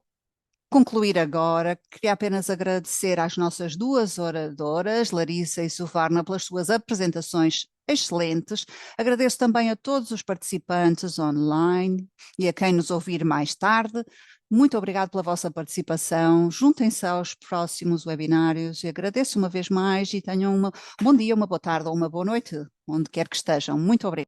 concluir agora. Queria apenas agradecer às nossas duas oradoras, Larissa e Suvarna, pelas suas apresentações excelentes. Agradeço também a todos os participantes online e a quem nos ouvir mais tarde. Muito obrigado pela vossa participação. Juntem-se aos próximos webinários e agradeço uma vez mais e tenham um bom dia, uma boa tarde ou uma boa noite, onde quer que estejam. Muito obrigado.